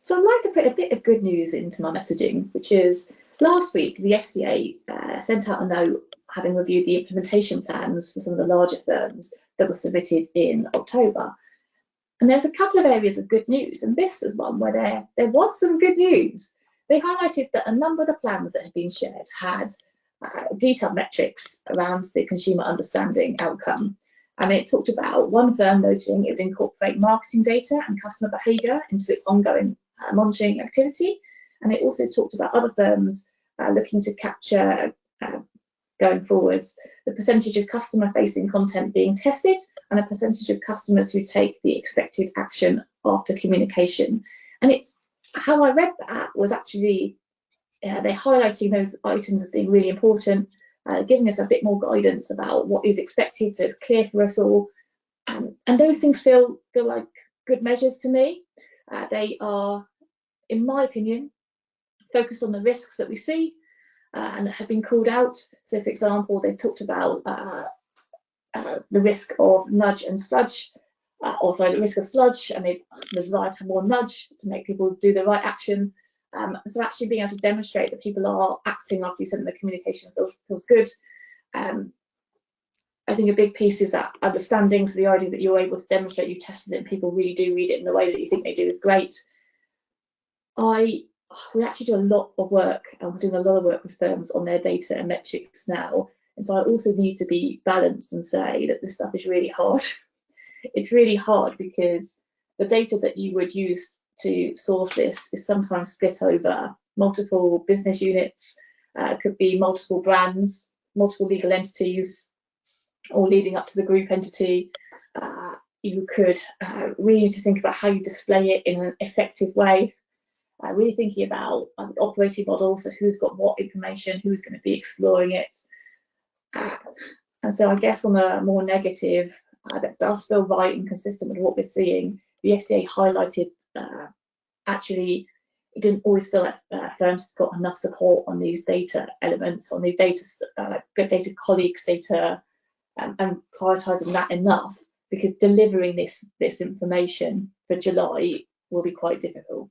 So I'd like to put a bit of good news into my messaging, which is last week the FCA sent out a note having reviewed the implementation plans for some of the larger firms that were submitted in October. And there's a couple of areas of good news, and this is one where there was some good news. They highlighted that a number of the plans that had been shared had detailed metrics around the consumer understanding outcome. And it talked about one firm noting it would incorporate marketing data and customer behaviour into its ongoing monitoring activity. And it also talked about other firms looking to capture, going forwards, the percentage of customer-facing content being tested and a percentage of customers who take the expected action after communication. And it's how I read that was actually they're highlighting those items as being really important, giving us a bit more guidance about what is expected, so it's clear for us all. And those things feel like good measures to me. They are, in my opinion, focused on the risks that we see and that have been called out. So, for example, they've talked about the risk of nudge and sludge, the risk of sludge, and the desire to have more nudge to make people do the right action. So actually being able to demonstrate that people are acting after you send them the communication feels good. I think a big piece is that understanding, so the idea that you're able to demonstrate you've tested it and people really do read it in the way that you think they do is great. We actually do a lot of work, and we're doing a lot of work with firms on their data and metrics now. And so I also need to be balanced and say that this stuff is really hard. It's really hard because the data that you would use to source this is sometimes split over multiple business units, could be multiple brands, multiple legal entities, or leading up to the group entity. You could really need to think about how you display it in an effective way, really thinking about operating models, so who's got what information, who's going to be exploring it. And so I guess on a more negative, that does feel right and consistent with what we're seeing. The FCA highlighted actually it didn't always feel like firms got enough support on these data elements, on these data, good data colleagues data, and prioritising that enough, because delivering this information for July will be quite difficult.